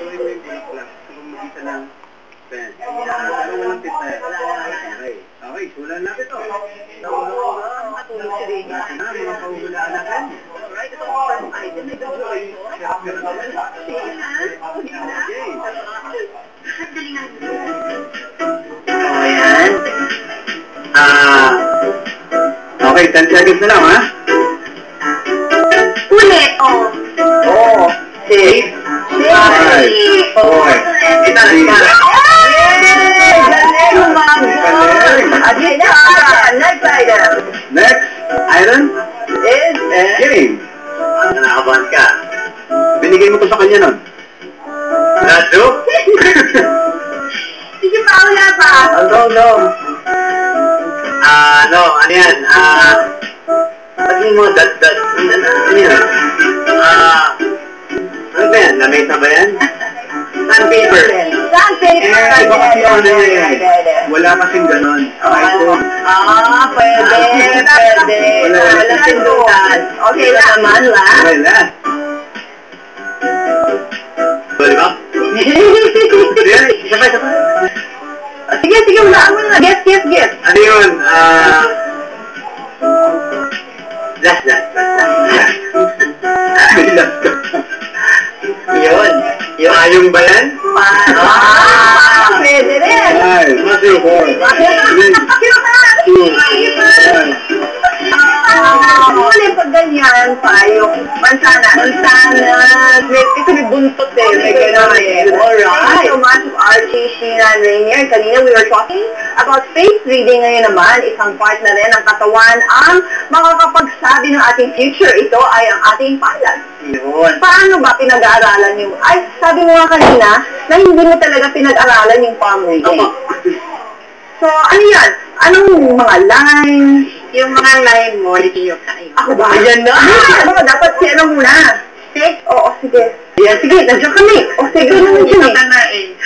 Tuloy mo yung bulaklak. Kung mag-isa ng pen. Pero walang tip na yan. Okay. Okay, sulan natin ito. Matulog si Rina. Mga pahuhulaan natin. Alright, ito ang first item na ito. Sige na. Ayan. Okay, 10 seconds na lang, ha? Ulit, oh. Oo. 6, 5, 4, Ito na. Next item. Next item Is game. Nakakabahan ka. Binigay mo to sa kanya nun. Nacho? Sige pa, wala pa. No. Ano yan? Sabihin mo, ano yan? Ano ba yan? Lamesa ba yan? Sandpaper. Sandpaper. Iba kasi ano yan. Wala kasing ganon. Item. Pwede. Wala pindutan. Okay na naman, last. Okay, last. Pwede ba? Isa pa. Sige, wala mo na. Guess. Ano yun? Last. Yun. Yung ayong ba yan? Pwede rin. 5, 4, 3, 2, 1. Ulit pag ganyan, payong mansanas. Kasi may buntot eh. May gano'n eh. Alright. Thank you so much, Archie, Sheena, and Rainier. Kanina we were talking about face reading. Ngayon naman, isang part na rin ng katawan ang makakapagsabi ng ating future. Ito ay ang ating pilot. Yun. Paano ba pinag-aaralan yung... Ay, sabi mo nga kanina na hindi mo talaga pinag-aralan yung palm reading. So, ano yan? Anong mga lines? Yung mga line mo, likiyo ka. Ako ba? Ayan na! Dapat si ano muna? Six? Oo, sige. Yan, sige, nandiyan kami. O, sige, Ito ka na eh.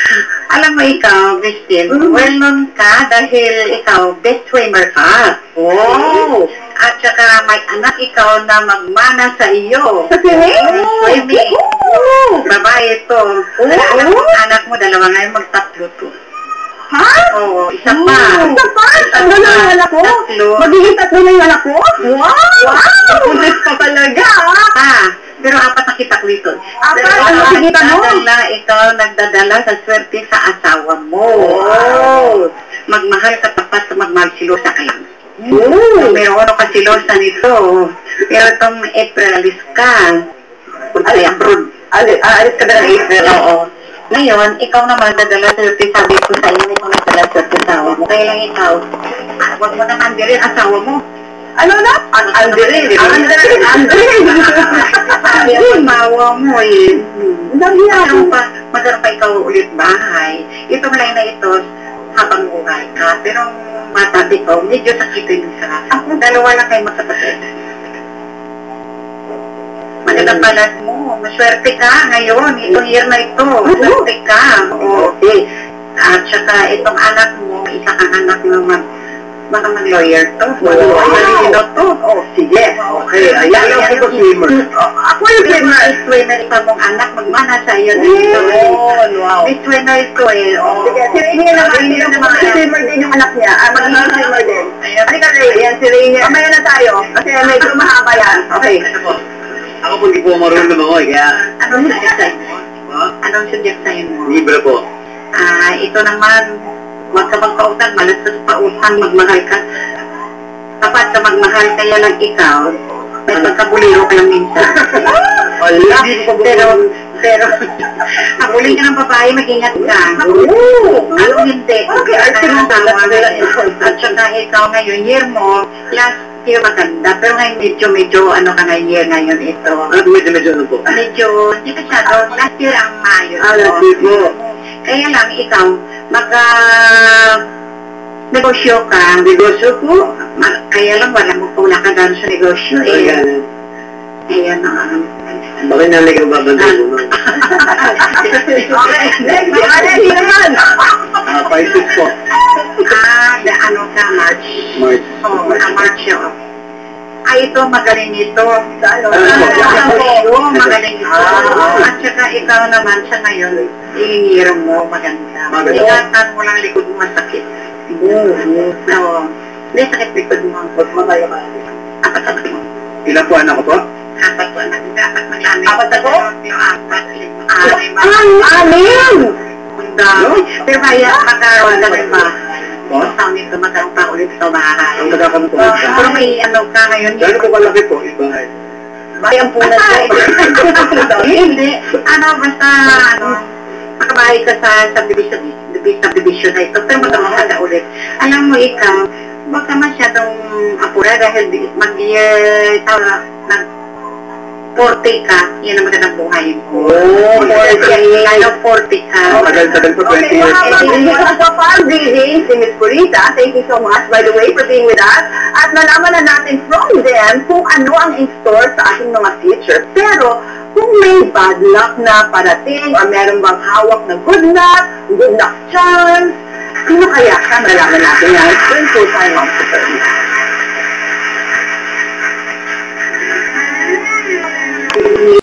Alam mo ikaw, Christine, well-known ka dahil ikaw, best swimmer ka. Oh! At saka may anak ikaw na magmana sa iyo. Sa swimming? Swimming. Oh! Babae ito. Anak mo, dalawa ngayon, magtatlo to. Ha? Oo, isa pa. Isa pa? Ang gano'n yung anak ko? Tatlo. Magiging tatlo na yung anak ko? Wow! Pulis pa talaga, Pero apat nakita ko ito. Apat? Ano nakikita mo? Ikaw nagdadala sa swerte sa asawa mo. Oh! Magmahal ka tapat sa magmagsilosa ka lang. Oh! Pero ano ka silosa nito? Pero itong April, alis ka. Punta abroad. Alis ka na ng April. Oo. Ngayon, ikaw naman dadala sa swerte. Sabi ko sa iyo, ikaw nagdala sa swerte sa asawa mo. Kaya lang ikaw, huwag mo naman din asawa mo. Ano na? Andrin. Mawa mo eh. Nagyan. Magkaroon pa ikaw ulit bahay. Itong line na ito, habang buhay ka. Pero matabi ko, medyo sakitin sa ako. Dalawa lang kayo magkapatid. Magandang balat mo. Maswerte ka ngayon. Itong year na ito. Maswerte ka. Okay. At saka itong anak mo, isa kang anak naman. Baka mag-lawyer to. Mag-lawyer to. Oh, sige. Okay, ayan ang ito swimmer. Ako yung swimmer. Swimmer ito mong anak. Magmana sa iyo. Wow. May swimmer ito eh. Sige, si Rainier naman. Swimmer din yung anak niya. Magiging swimmer din. Halika, Ray. Ayan, si Rainier. Mamaya na tayo. Kasi medyo mahaba yan. Okay. Ako po hindi po marunong lumangoy, kaya... Anong subject sa'yo mo? Anong subject sa'yo mo? Libre po. Ito naman, huwag ka magpautang, malasas pa utang, magmahal ka. Tapat sa magmahal, kaya lang ikaw, may pagkabuliro ka lang minsan. Pero, habulin ka ng babae, mag-ingat ka. Ano hindi? Okay, arte mo At saka ikaw ngayon, year mo, last year maganda, pero ngayon medyo ano ka ngayon year ngayon ito. Ano medyo ano po? Medyo, hindi masyado, last year ang Mayo. Last year po. Kaya lang, ikaw, negosyo ka. Negosyo po? Kaya lang, wala ka gano'n sa negosyo eh. Ayan ang Bakit nalig ang babansin mo? Okay, next. Ano naman? Pisces po. Ano ka, March? March. Oo, March yun. Ito, magaling ito. Ano? Magaling ito. At saka ikaw naman sa ngayon, ihingiram mo maganda. Maganda. Ingatan mo lang likod mo masakit. No, hindi sakit likod mo. Huwag matayo ka. Apat anak mo. Ilan po anak ko po? Apat po anak. Dapat maglamig. Apat ako? Yung apat. Anim. Anim! Ang dami. Pero kaya magkaroon ka rin ba? Po? Ang taon nito magkaroon pa ulit sa bahay. Ang magkakaroon po. Pero may ano ka ngayon. Gano'n po kalaki po? Ibahay. Bayang punan ko. Hindi. Ano, basta, ano, makabahay ka sa subdivision na ito, pero magkakaroon ka ulit. Alam mo, ikaw, huwag ka masyadong apura dahil nag-40 ka, yan ang magandang buhay mo. Oh, 40. Lalo 40 ka. Tagal po, 20 years. Sa farm reading, si Ms. Purita, thank you so much, by the way, for being with us. At nalaman na natin from them kung ano ang in-store sa ating mga future. Pero, kung may bad luck na parating or meron bang hawak na good luck chance, sino kaya ka? Nalaman natin yan. Doon po tayo, Ma'am Super.